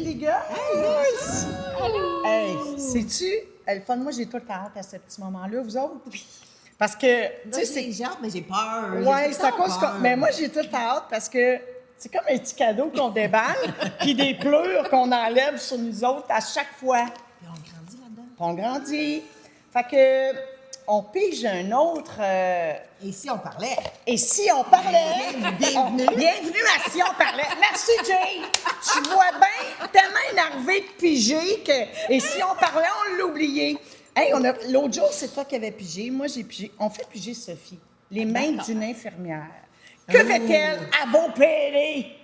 Les gars! Hey, sais-tu, le fun, moi j'ai tout le temps hâte à ce petit moment-là, vous autres? Parce que, tu sais, J'ai c'est. hâte, mais j'ai peur. Ouais, c'est à cause que. Mais moi j'ai tout le temps hâte parce que c'est comme un petit cadeau qu'on déballe, puis des pleurs qu'on enlève sur nous autres à chaque fois. Puis on grandit là-dedans. Puis on grandit. Fait que, on pige un autre. Et si on parlait? Et si on parlait? Bienvenue. Bienvenue à Si on parlait. Merci, Jay. Tu vois bien, tellement énervé de piger que. Et si on parlait, on l'a oublié. Hey, l'autre jour, c'est toi qui avais pigé. Moi, j'ai pigé. On fait piger Sophie. Les mains D'accord. d'une infirmière. Que fait-elle à vos pérés?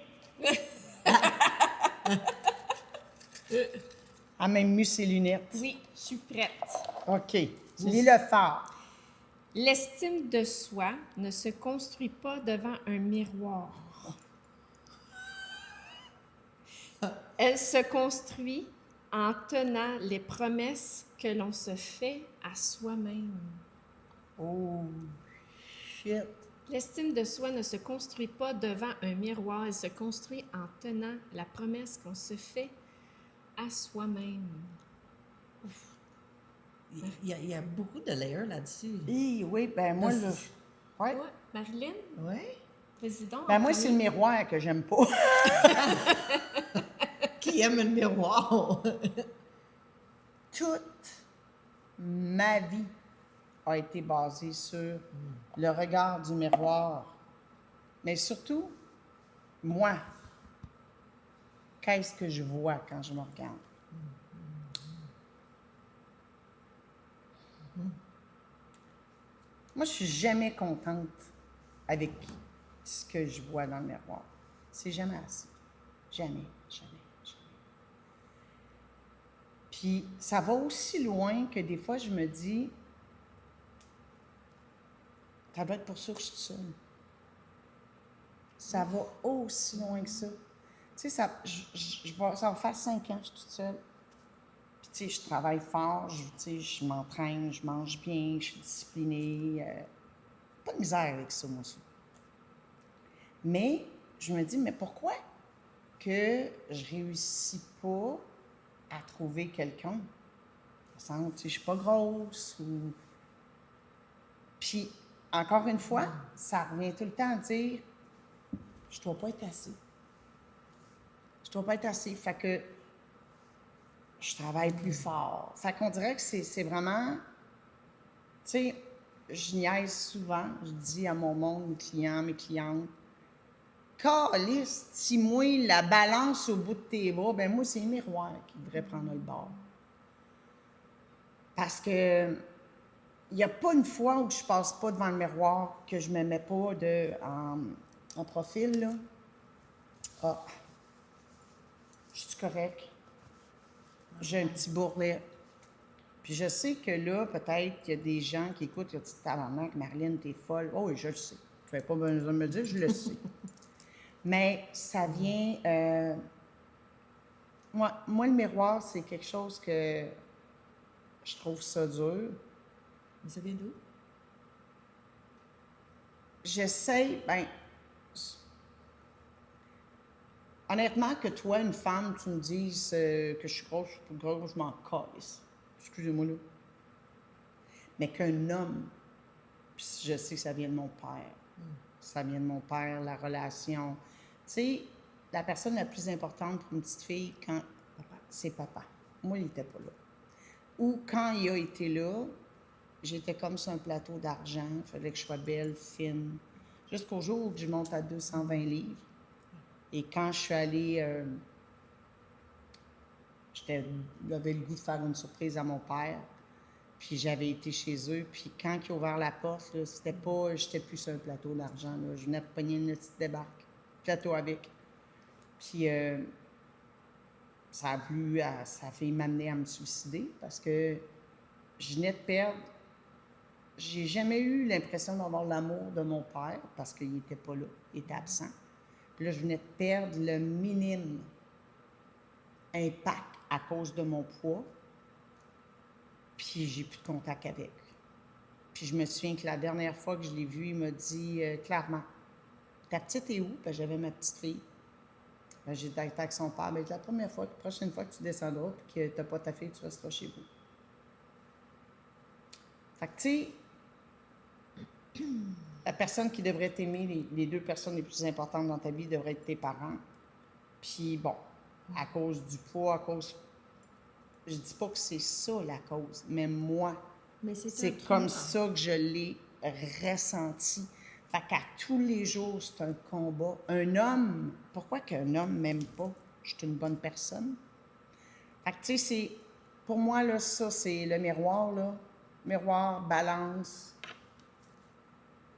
Elle a même mis ses lunettes. Oui, je suis prête. OK. Lis-le fort. L'estime de soi ne se construit pas devant un miroir. Elle se construit en tenant les promesses que l'on se fait à soi-même. Oh, shit. L'estime de soi ne se construit pas devant un miroir, elle se construit en tenant la promesse qu'on se fait à soi-même. Il y a beaucoup de layers là-dessus. Oui, ben moi, là. Ouais. Ouais, Marilyn, Oui. président. Ben moi, c'est le miroir que j'aime pas. Qui aime le miroir? Toute ma vie a été basée sur le regard du miroir. Mais surtout, moi, qu'est-ce que je vois quand je me regarde? Moi, je suis jamais contente avec ce que je vois dans le miroir. C'est jamais assez. Jamais, jamais, jamais. Puis, ça va aussi loin que des fois, je me dis, ça doit être pour ça que je suis seule. Ça va aussi loin que ça. Tu sais, ça va faire 5 ans que je suis toute seule. Puis, tu sais, je travaille fort, tu sais, je m'entraîne, je mange bien, je suis disciplinée. Pas de misère avec ça, moi aussi. Mais, je me dis, mais pourquoi que je réussis pas à trouver quelqu'un? Ça semble, tu sais, je suis pas grosse ou... Puis, encore une fois, ça revient tout le temps à dire, je dois pas être assez. Je dois pas être assez. Fait que je travaille plus fort. Fait qu'on dirait que c'est vraiment... Tu sais, je niaise souvent. Je dis à mon monde, mes clients, mes clientes, calisse, si moi, la balance au bout de tes bras, ben moi, c'est le miroir qui devrait prendre le bord. Parce que il n'y a pas une fois où je passe pas devant le miroir que je me mets pas en profil, là. Ah, je suis correct. J'ai un petit bourrelet. Puis je sais que là, peut-être qu'il y a des gens qui écoutent le petit tabarnak, Marilyn, t'es folle. Oh oui, je le sais. Tu n'avais pas besoin de me dire, je le sais. Mais ça vient... moi, le miroir, c'est quelque chose que je trouve ça dur. Mais ça vient d'où? J'essaye, honnêtement, que toi, une femme, tu me dises que je suis grosse, je m'en calisse. Excusez-moi là. Mais qu'un homme, puis je sais que ça vient de mon père. Ça vient de mon père, la relation. Tu sais, la personne la plus importante pour une petite fille, c'est papa. Moi, il n'était pas là. Ou quand il a été là, j'étais comme sur un plateau d'argent. Il fallait que je sois belle, fine. Jusqu'au jour où je monte à 220 livres. Et quand je suis allée, j'avais le goût de faire une surprise à mon père. Puis j'avais été chez eux. Puis quand ils ont ouvert la porte, là, c'était pas, j'étais plus sur un plateau d'argent. Là. Je venais de pogner une petite débarque. Plateau avec. Puis ça a fait m'amener à me suicider parce que je venais de perdre. J'ai jamais eu l'impression d'avoir l'amour de mon père parce qu'il n'était pas là, il était absent. Puis là, je venais de perdre le minime impact à cause de mon poids. Puis j'ai plus de contact avec. Puis je me souviens que la dernière fois que je l'ai vu, il m'a dit clairement, ta petite est où? Puis j'avais ma petite fille. Ben, j'ai dit avec son père, ben, la prochaine fois que tu descendras et que tu n'as pas ta fille, tu resteras chez vous. Fait que, tu sais, la personne qui devrait t'aimer, les deux personnes les plus importantes dans ta vie devraient être tes parents. Puis bon, à cause du poids, je dis pas que c'est ça la cause, mais moi, Mais c'est un comme trauma. ça que je l'ai ressenti. Fait qu'à tous les jours, c'est un combat. Un homme, pourquoi qu'un homme m'aime pas? Je suis une bonne personne. Fait que, tu sais, pour moi, là, ça, c'est le miroir, là. Miroir, balance.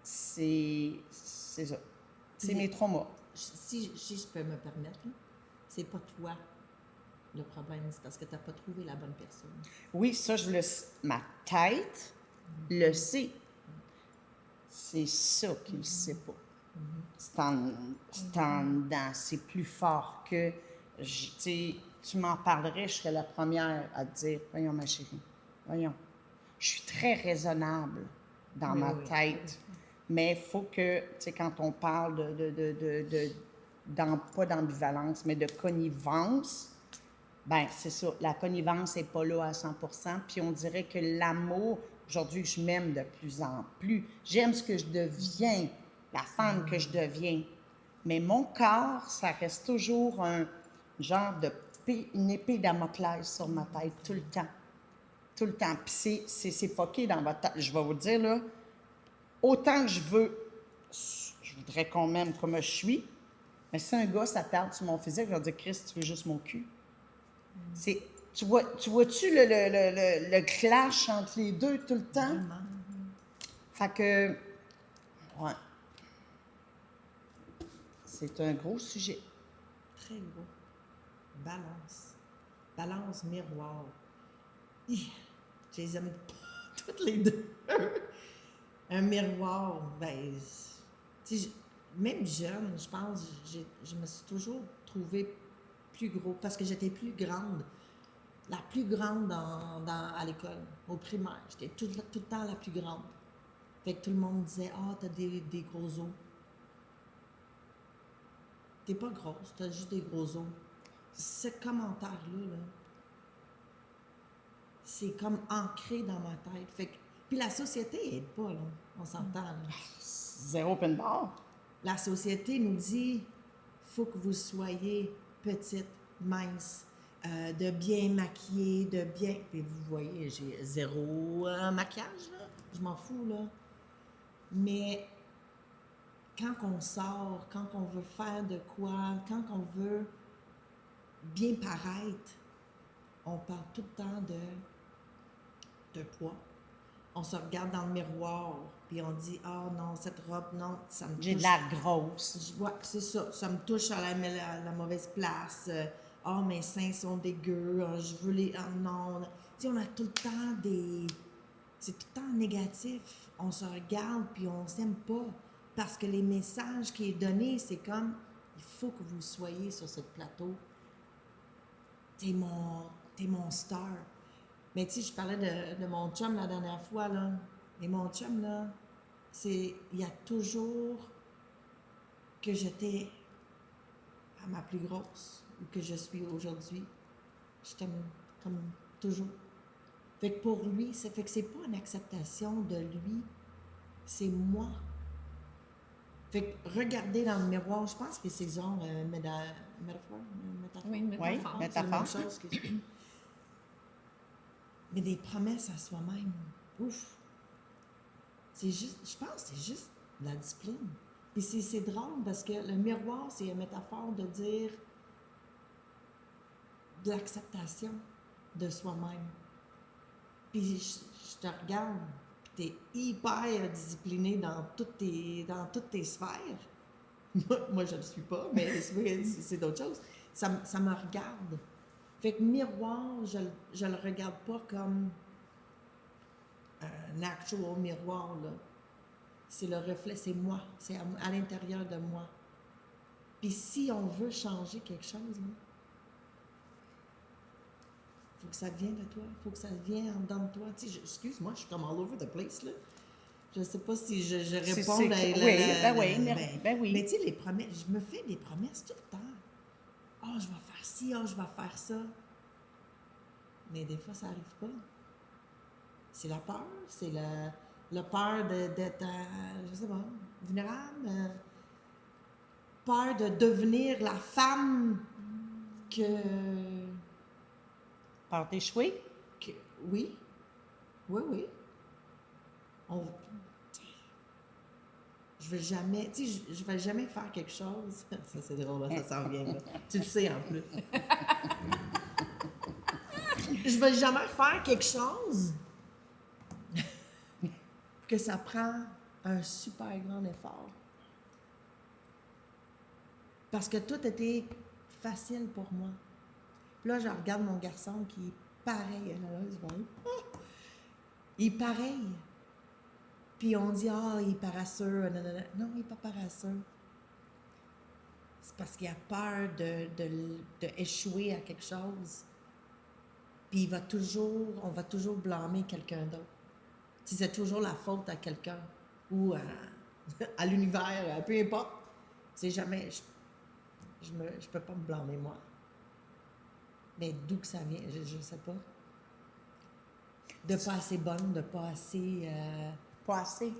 C'est ça. C'est mes traumas. Si je peux me permettre, là, c'est pas toi le problème, c'est parce que tu n'as pas trouvé la bonne personne. Oui, ça, ma tête le sait. C'est ça qu'il ne sait pas. C'est en dedans. C'est plus fort que... Tu sais, tu m'en parlerais, je serais la première à te dire, voyons, ma chérie, voyons. Je suis très raisonnable dans ma tête. Mais il faut que, tu sais, quand on parle pas d'ambivalence, mais de connivence, ben c'est ça. La connivence n'est pas là à 100%. Puis on dirait que l'amour, aujourd'hui, je m'aime de plus en plus. J'aime ce que je deviens, la femme que je deviens. Mais mon corps, ça reste toujours un genre une épée Damoclès sur ma tête, tout le temps. Tout le temps. Puis c'est fucké dans votre tête. Je vais vous dire, là, autant que je voudrais qu'on m'aime comme je suis, mais si un gars s'attarde sur mon physique, je vais dire, Chris, tu veux juste mon cul. Tu vois-tu le clash entre les deux tout le temps? Vraiment. Fait que, ouais. C'est un gros sujet. Très gros. Balance. Balance, miroir. Hi, je les aime toutes les deux. Un miroir, ben, tu sais, même jeune, je pense, je me suis toujours trouvée plus gros parce que j'étais plus grande. La plus grande à l'école, au primaire. J'étais tout le temps la plus grande. Fait que tout le monde disait, ah, t'as des gros os. T'es pas grosse, t'as juste des gros os. Ce commentaire-là, là, c'est comme ancré dans ma tête. Fait que, puis la société aide pas, là. On s'entend, là. Zéro open bar. La société nous dit, faut que vous soyez petite, mince, de bien maquillée, de bien... Puis vous voyez, j'ai zéro maquillage, là. Je m'en fous, là. Mais quand on sort, quand on veut faire de quoi, quand on veut bien paraître, on parle tout le temps de poids. On se regarde dans le miroir, puis on dit « Ah non, cette robe, non, ça me touche. » J'ai de l'air grosse. Ouais, c'est ça. Ça me touche à la mauvaise place. « Ah, mes seins sont dégueux. Je veux les... Ah non. » Tu sais, on a tout le temps des... C'est tout le temps négatif. On se regarde, puis on s'aime pas. Parce que les messages qui sont donnés, c'est comme « Il faut que vous soyez sur ce plateau. T'es mon star. » Mais tu sais, je parlais de mon chum la dernière fois, là. Et mon chum, là, il y a toujours que j'étais à ma plus grosse ou que je suis aujourd'hui. Je t'aime comme toujours. Fait que pour lui, ça fait que c'est pas une acceptation de lui, c'est moi. Fait que regarder dans le miroir, je pense que c'est genre métaphore. Oui, une métaphore. Oui, C'est la même métaphore. chose que... Mais des promesses à soi-même. Ouf! C'est juste, je pense que c'est juste de la discipline. Puis c'est drôle parce que le miroir, c'est une métaphore de dire de l'acceptation de soi-même. Puis je te regarde, puis t'es hyper discipliné dans toutes tes sphères. Moi, je ne le suis pas, mais c'est d'autres choses. Ça me regarde. Fait que miroir, je le regarde pas comme un actual miroir, là. C'est le reflet, c'est moi, c'est à l'intérieur de moi. Puis si on veut changer quelque chose, il faut que ça vienne de toi, il faut que ça vienne en dedans de toi. Tu sais, excuse-moi, je suis comme all over the place, là. Je sais pas si je réponds oui. Mais tu sais, les promesses, je me fais des promesses tout le temps. je vais faire ci, je vais faire ça. Mais des fois, ça n'arrive pas. C'est la peur, c'est la peur d'être, je sais pas, vulnérable, peur de devenir la femme que Peur d'échouer? oui, oui. Je vais jamais, tu sais, je vais jamais faire quelque chose. Ça, c'est drôle, ça s'en vient, là. Tu le sais, en plus. Je vais jamais faire quelque chose que ça prend un super grand effort. Parce que tout était facile pour moi. Puis là, je regarde mon garçon qui est pareil. Là, il se voit. Il est pareil. Puis on dit, il est paresseux. Non, il n'est pas paresseux. C'est parce qu'il a peur de échouer à quelque chose. Puis on va toujours blâmer quelqu'un d'autre. Si c'est toujours la faute à quelqu'un ou à l'univers, peu importe. C'est jamais, je peux pas me blâmer moi. Mais d'où que ça vient, je sais pas. De pas assez bonne, de pas assez... Pas assez.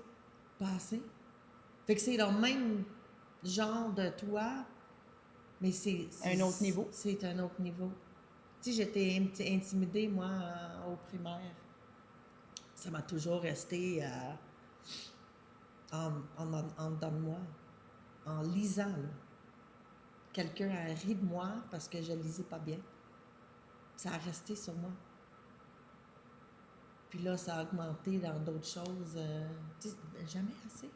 Pas assez. Fait que c'est le même genre de toi, mais c'est Un autre niveau. C'est un autre niveau. Tu sais, j'étais intimidée, moi, au primaire. Ça m'a toujours resté en dedans de moi, en lisant. Là. Quelqu'un a ri de moi parce que je lisais pas bien. Ça a resté sur moi. Puis là, ça a augmenté dans d'autres choses. Tu sais, jamais assez.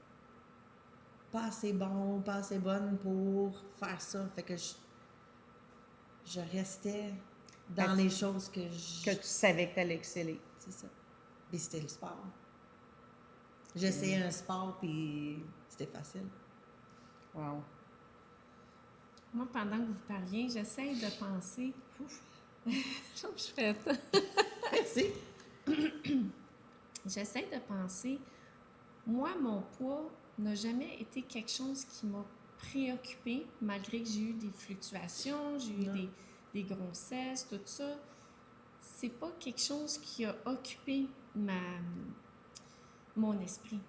Pas assez bon, pas assez bonne pour faire ça. Fait que je restais dans les choses que tu savais que tu allais exceller. C'est ça. Puis c'était le sport. J'essayais un sport, puis c'était facile. Wow. Moi, pendant que vous parliez, j'essaie de penser... Je suis faite. Merci. J'essaie de penser... Moi, mon poids n'a jamais été quelque chose qui m'a préoccupée, malgré que j'ai eu des fluctuations, j'ai eu des grossesses, tout ça. C'est pas quelque chose qui a occupé mon esprit.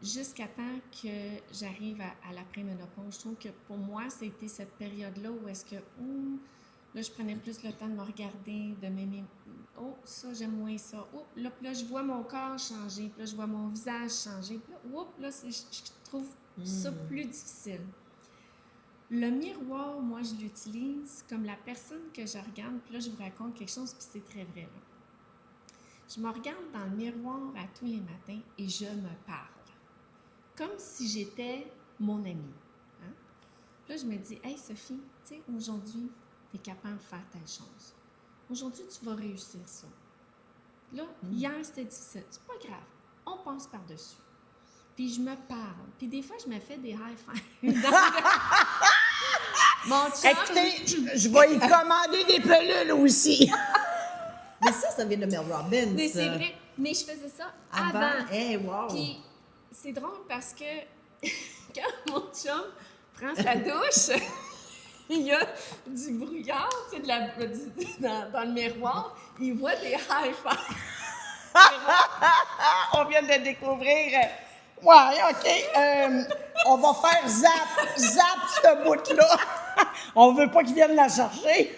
Jusqu'à temps que j'arrive à l'après-ménopause. Je trouve que pour moi, c'était cette période-là où est-ce que là, je prenais plus le temps de me regarder, de m'aimer. Oh, ça, j'aime moins ça. Oh, là, je vois mon corps changer. Puis là, je vois mon visage changer. Puis là, je trouve ça plus difficile. Le miroir, moi, je l'utilise comme la personne que je regarde. Puis là, je vous raconte quelque chose, puis c'est très vrai, là. Je me regarde dans le miroir à tous les matins et je me parle. Comme si j'étais mon amie. Hein? Puis là, je me dis, « Hey, Sophie, tu sais, aujourd'hui, tu es capable de faire telle chose. Aujourd'hui, tu vas réussir ça. Là, hier, c'était difficile. C'est pas grave. On passe par-dessus. » Puis je me parle. Puis des fois, je me fais des high-fives. Mon chum... Écoutez, je vais y commander des pelules aussi. Mais ça vient de Mel Robbins. Mais c'est vrai. Mais je faisais ça avant. Hey, wow. Puis c'est drôle parce que quand mon chum prend sa douche, il y a du brouillard, tu sais, dans le miroir. Il voit des high-fives. On vient de découvrir. Ouais, OK. On va faire zap ce bout-là. On veut pas qu'ils viennent la chercher.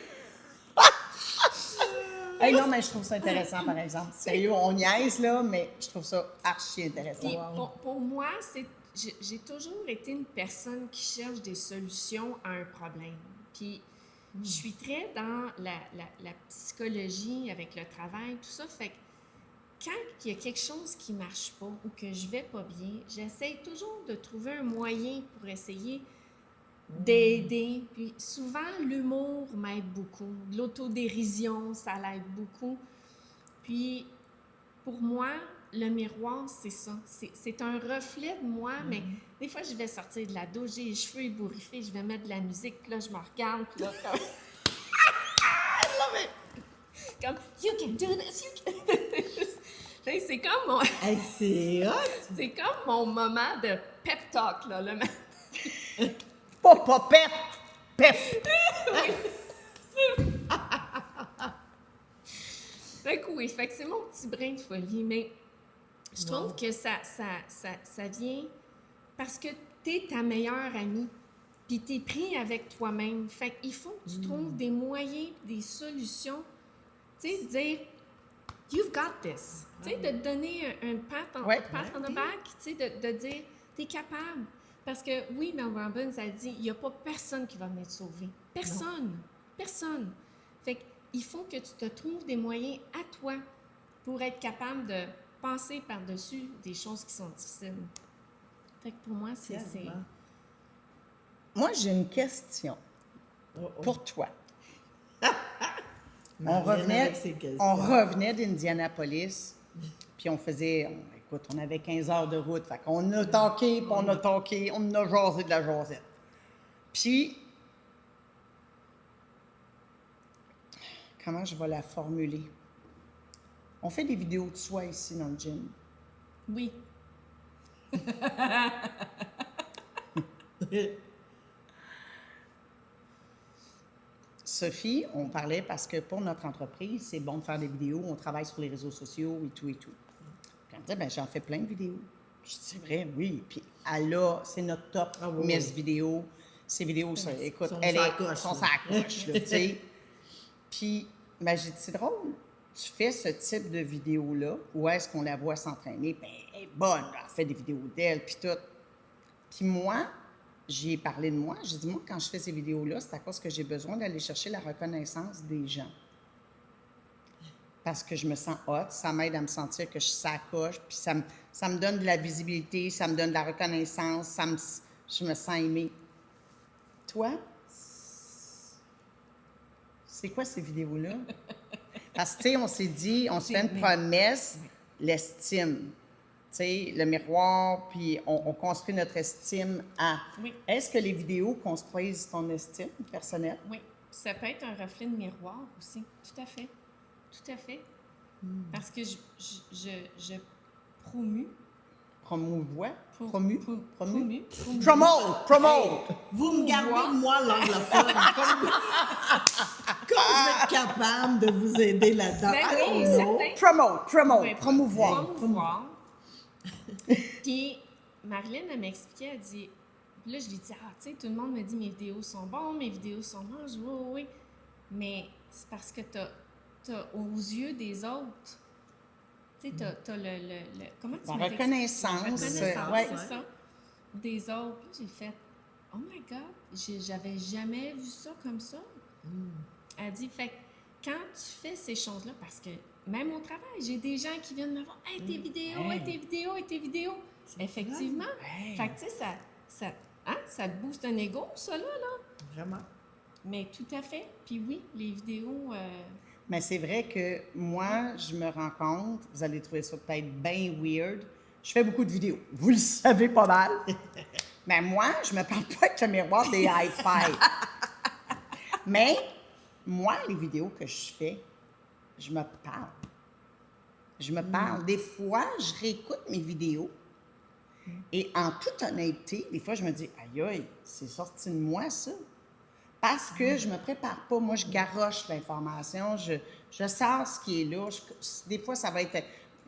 Hey, non, mais je trouve ça intéressant, par exemple. Sérieux, on niaise, là, mais je trouve ça archi intéressant. Puis, pour moi, j'ai toujours été une personne qui cherche des solutions à un problème. Puis, je suis très dans la psychologie avec le travail, tout ça. Fait que quand il y a quelque chose qui ne marche pas ou que je vais pas bien, j'essaie toujours de trouver un moyen pour essayer d'aider. Puis souvent, l'humour m'aide beaucoup. L'autodérision, ça l'aide beaucoup. Puis pour moi, le miroir, c'est ça. C'est un reflet de moi, mais des fois, je vais sortir de la douche, j'ai les cheveux ébouriffés, je vais mettre de la musique, puis là, je me regarde, puis là, comme... I love it! Comme, you can do this, you can do this. C'est comme mon... Hey, c'est hot! C'est comme mon moment de pep talk, là, le matin. Pas popette! Pep! Fait que oui, fait que c'est mon petit brin de folie, mais je trouve que ça vient parce que t'es ta meilleure amie, puis t'es pris avec toi-même. Fait qu'il faut que tu trouves des moyens, des solutions, tu sais, de dire « You've got this ». Tu sais, de te donner un pat on the back, tu sais, de dire « T'es capable ». Parce que oui, Mel Robbins a dit « Il n'y a pas personne qui va venir te sauver. Personne. Non. Personne. » Fait qu'il faut que tu te trouves des moyens à toi pour être capable de passer par-dessus des choses qui sont difficiles. Fait que pour moi, c'est... Moi, j'ai une question pour toi. On revenait d'Indianapolis, puis on avait 15 heures de route. Fait qu'on a talké, puis on a talké, on a jasé de la jasette. Puis, comment je vais la formuler? On fait des vidéos de soi ici dans le gym. Oui. Sophie, on parlait parce que pour notre entreprise, c'est bon de faire des vidéos, on travaille sur les réseaux sociaux et tout et tout. Puis elle me dit, ben j'en fais plein de vidéos. Je dis, c'est vrai, oui. Puis elle a, c'est notre top Miss Vidéo. Ces vidéos, ça, écoute, sont sa coche, tu sais. Puis, ben j'ai dit, c'est drôle, tu fais ce type de vidéo-là, où est-ce qu'on la voit s'entraîner? Ben, elle est bonne, elle fait des vidéos d'elle, puis tout. Puis moi, j'y ai parlé de moi. J'ai dit, moi, quand je fais ces vidéos-là, c'est à cause que j'ai besoin d'aller chercher la reconnaissance des gens. Parce que je me sens hot, ça m'aide à me sentir que je sacoche, puis ça me donne de la visibilité, ça me donne de la reconnaissance, je me sens aimée. Toi? C'est quoi ces vidéos-là? Parce que, tu sais, on s'est dit, on se fait une promesse, l'estime. Tu sais, le miroir, puis on construit notre estime à... Oui. Est-ce que les vidéos construisent ton estime personnelle? Oui. Ça peut être un reflet de miroir aussi. Tout à fait. Tout à fait. Parce que je Promouvois? promote. Promote! Vous me gardez, moi, l'anglophone. Comme je vais être capable de vous aider là-dedans. Ben oui, certain. Promote, Oui, promouvoir. Puis, Marilyn, elle m'expliquait, elle dit, puis là, je lui dis, ah, tu sais, tout le monde me dit, mes vidéos sont bonnes, mes vidéos sont bonnes. Je dis, oui. Mais c'est parce que t'as aux yeux des autres, tu sais, t'as le comment tu La reconnaissance. La reconnaissance, ouais. c'est ça, des autres. Puis j'ai fait, oh my God, j'avais jamais vu ça comme ça. Elle dit, fait que quand tu fais ces choses-là, parce que même au travail, j'ai des gens qui viennent me voir, hey, tes vidéos. Effectivement. Hey. Fait que, tu sais, ça te booste un ego, ça, là. Vraiment. Mais tout à fait. Puis oui, les vidéos... Mais c'est vrai que moi, je me rends compte, vous allez trouver ça peut-être bien weird, je fais beaucoup de vidéos. Vous le savez pas mal. Mais moi, je me parle pas avec le miroir des high-five. Mais moi, les vidéos que je fais, je me parle. Je me parle. Des fois, je réécoute mes vidéos et en toute honnêteté, des fois, je me dis, aïe, c'est sorti de moi, ça. Parce que je me prépare pas. Moi, je garoche l'information. Je sors ce qui est là. Des fois, ça va être...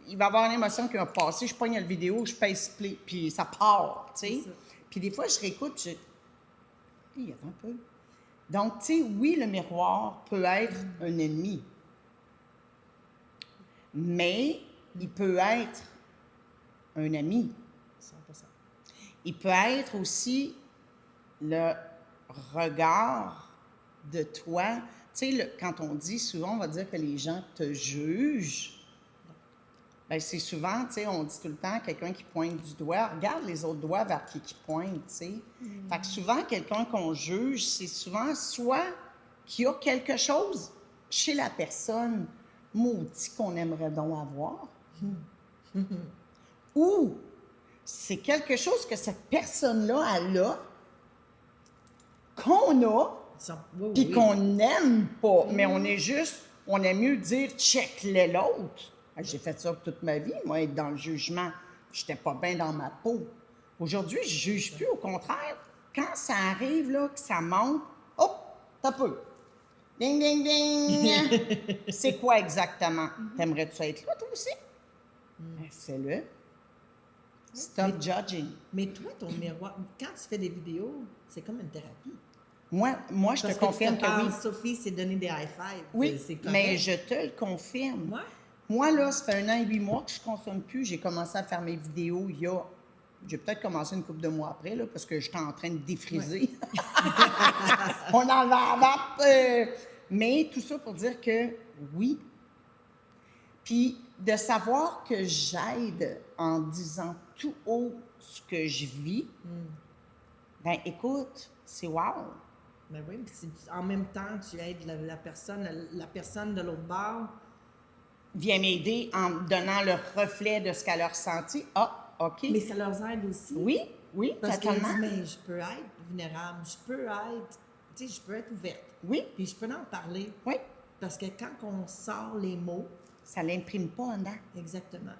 Il va y avoir une émotion qui va passer. Je pogne la vidéo, je pèse play, puis ça part, tu sais. Puis des fois, je réécoute, attends un peu. Donc, tu sais, oui, le miroir peut être un ennemi. Mais il peut être un ami. 100%. Il peut être aussi le regard de toi. Tu sais, quand on dit souvent, on va dire que les gens te jugent. Bien, c'est souvent, tu sais, on dit tout le temps, quelqu'un qui pointe du doigt, regarde les autres doigts vers qui pointe, tu sais. Fait que souvent, quelqu'un qu'on juge, c'est souvent soit qu'il y a quelque chose chez la personne maudit qu'on aimerait donc avoir, ou c'est quelque chose que cette personne-là, elle a, qu'on a, puis qu'on n'aime pas, mais on est juste, on aime mieux dire « check-les l'autre ». J'ai fait ça toute ma vie, moi, être dans le jugement. J'étais pas bien dans ma peau. Aujourd'hui, je juge plus, au contraire. Quand ça arrive, là, que ça monte, oh, t'as peu. Ding, ding, ding! C'est quoi exactement? T'aimerais-tu être là, toi aussi? Ben, fais-le. Stop judging. Mais toi, ton miroir, quand tu fais des vidéos, c'est comme une thérapie. Moi, je Parce te que confirme tu que te oui. parles, Sophie s'est donné des high five. Oui, C'est correct. mais je te le confirme. Moi? Moi, là, ça fait 1 an et 8 mois que je ne consomme plus. J'ai commencé à faire mes vidéos J'ai peut-être commencé une couple de mois après, là, parce que j'étais en train de défriser. On en va mais tout ça pour dire que oui. Puis de savoir que j'aide en disant tout haut ce que je vis, ben écoute, c'est wow. Ben oui, puis en même temps, tu aides la personne de l'autre bord. Viens m'aider en me donnant le reflet de ce qu'elle a ressenti. Ah, OK. Mais ça leur aide aussi. Oui, oui, Parce qu'elle totalement. dit, mais je peux être vulnérable, je peux être ouverte. Oui, Puis je peux en parler. oui. Parce que quand on sort les mots, Ça l'imprime pas en dedans. exactement,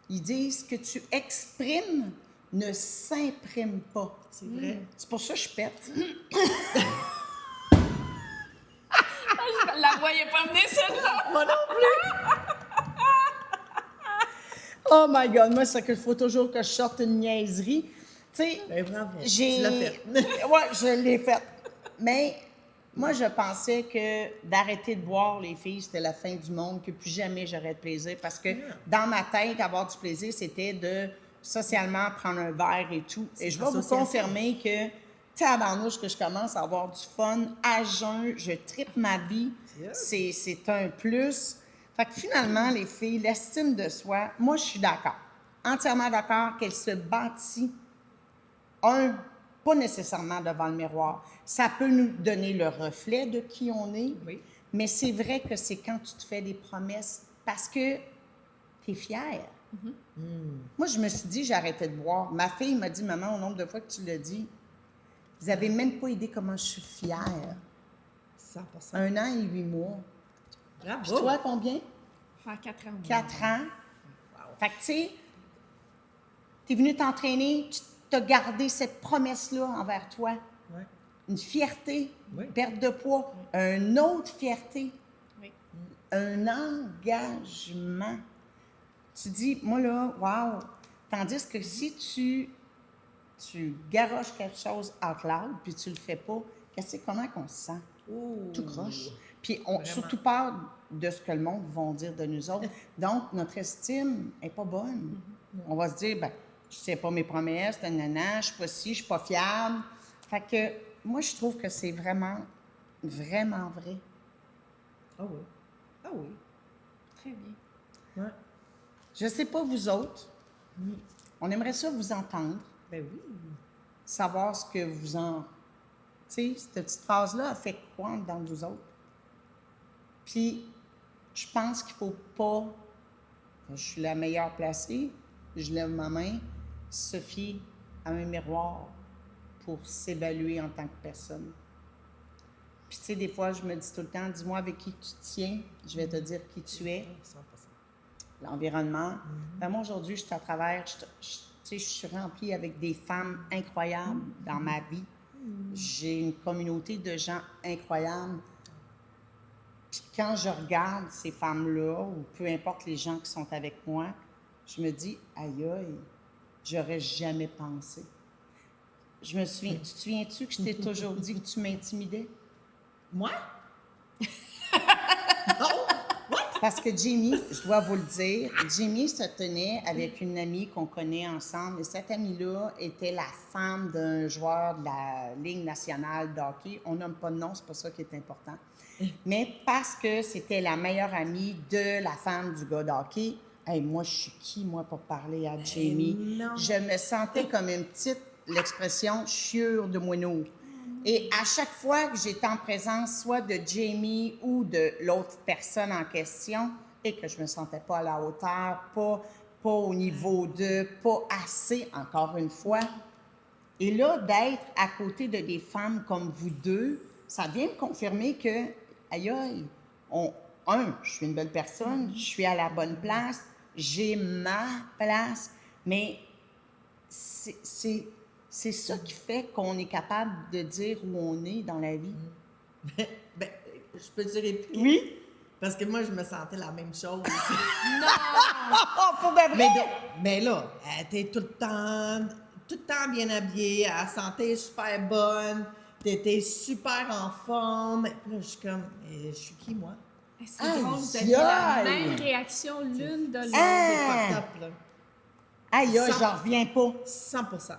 Ils disent que tu exprimes ne s'imprime pas. c'est vrai. C'est pour ça que je pète. Je la voyais pas venir, celle-là. Moi non plus! Oh my God, moi, c'est qu'il faut toujours que je sorte une niaiserie. Tu sais, Ben bravo, j'ai... tu l'as fait. Ouais, je l'ai fait. Mais moi, je pensais que d'arrêter de boire, les filles, c'était la fin du monde, que plus jamais j'aurais de plaisir. Parce que dans ma tête, avoir du plaisir, c'était de socialement prendre un verre et tout. Et je vais vous association. confirmer que, tabarnouche, que je commence à avoir du fun à jeun, je tripe ma vie. C'est un plus. Fait que finalement, les filles, l'estime de soi, moi, je suis d'accord. Entièrement d'accord qu'elle se bâtit pas nécessairement devant le miroir. Ça peut nous donner le reflet de qui on est, Oui. mais c'est vrai que c'est quand tu te fais des promesses parce que tu es fière. Moi, je me suis dit, j'arrêtais de boire. Ma fille m'a dit, maman, au nombre de fois que tu l'as dit, vous n'avez même pas idée comment je suis fière. 100%. 1 an et 8 mois. Bravo! Puis toi, combien? Faire 4 ans. 4 ans. Fait que, tu sais, tu es venu t'entraîner, tu as gardé cette promesse-là envers toi. Ouais. Une fierté, Oui. perte de poids, une autre fierté, Oui. un engagement. Tu dis, moi là, wow! Tandis que si tu garoches quelque chose out loud, puis tu le fais pas, comment qu'on se sent? Ouh. Tout croche. Puis on Vraiment. surtout peur de ce que le monde va dire de nous autres. Donc, notre estime n'est pas bonne. On va se dire, ben, je sais pas mes promesses, nanana, je suis pas ci, je suis pas fiable. Fait que moi, je trouve que c'est vraiment, vraiment vrai. Ah oui. Ah oui. Très bien. Ouais. Je sais pas vous autres, on aimerait ça vous entendre, Ben oui. savoir ce que vous en... Tu sais, cette petite phrase-là a fait quoi dans vous autres? Puis, je pense qu'il faut pas... Je suis la meilleure placée, je lève ma main, se fier à un miroir pour s'évaluer en tant que personne. Puis, tu sais, des fois, je me dis tout le temps, dis-moi avec qui tu tiens, je vais te dire qui tu es. 100%. L'environnement. Ben moi, aujourd'hui, je suis à travers, tu sais, je suis remplie avec des femmes incroyables dans ma vie. J'ai une communauté de gens incroyables. Puis quand je regarde ces femmes-là, ou peu importe les gens qui sont avec moi, je me dis, aïe, aïe, j'aurais jamais pensé. Je me souviens, tu te souviens-tu que je t'ai toujours dit que tu m'intimidais? Moi? Parce que Jamie, je dois vous le dire, Jamie se tenait avec une amie qu'on connaît ensemble. Et cette amie-là était la femme d'un joueur de la Ligue nationale de hockey. On nomme pas de nom, c'est pas ça qui est important. Mais parce que c'était la meilleure amie de la femme du gars de hockey, hey, moi, je suis qui, moi, pour parler à Jamie? non. Je me sentais comme une petite, l'expression, chiure de moineau. Et à chaque fois que j'étais en présence soit de Jamie ou de l'autre personne en question, et que je me sentais pas à la hauteur, pas au niveau de, pas assez, encore une fois. Et là, d'être à côté de des femmes comme vous deux, ça vient me confirmer que, aïe, aïe, je suis une belle personne, je suis à la bonne place, j'ai ma place, mais c'est ça qui fait qu'on est capable de dire où on est dans la vie. Ben, je peux te répliquer? Oui? Parce que moi, je me sentais la même chose. Oh, pour de vrai? Mais là, elle était tout le temps bien habillée, elle sentait super bonne, t'étais super en forme. Puis là, je suis comme, je suis qui, moi? C'est Aïe, drôle, vous aviez la aïe. même réaction l'une de l'autre. Ah. C'est fucked up, là. Aïe, Ça- j'en reviens pas. 100%.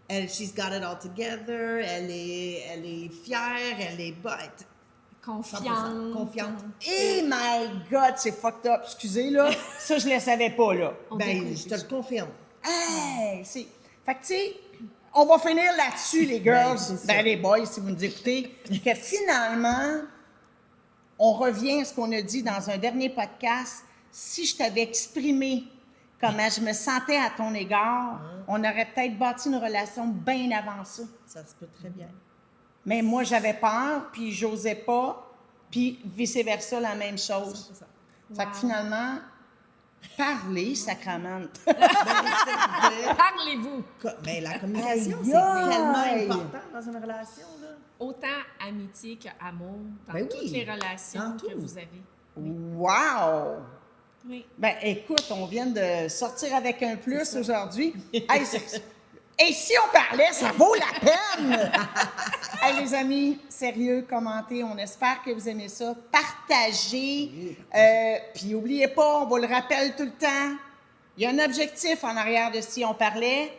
Elle, she's got it all together, elle est fière, elle est bonne. 100%. Confiante. Confiante. Eh my God, c'est fucked up. Excusez, là. Ça, je le savais pas, là. On Ben, découvre. je te le confirme. Hey, c'est... Fait que, tu sais, on va finir là-dessus, les girls, c'est ça. ben, les boys, si vous nous écoutez, que finalement, on revient à ce qu'on a dit dans un dernier podcast. Si je t'avais exprimé comment je me sentais à ton égard, on aurait peut-être bâti une relation bien avant ça. Ça se peut très bien. Mais moi, j'avais peur, puis j'osais pas, puis vice-versa, la même chose. 100%. Fait que finalement, parler, sacrament. Parlez-vous. Mais la communication, Aïe, c'est aïe. tellement important dans une relation, là. Autant amitié qu'amour dans Ben toutes oui, les relations dans que tout. vous avez. Wow! Oui. Ben, écoute, on vient de sortir avec un plus aujourd'hui. Hey, et si on parlait, ça vaut la peine! Hey, les amis, sérieux, commentez. On espère que vous aimez ça. Partagez. Puis, n'oubliez pas, on vous le rappelle tout le temps, il y a un objectif en arrière de si on parlait.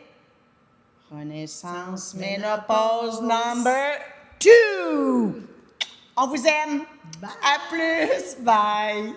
Renaissance ménopause number 2. On vous aime. Bye. À plus. Bye.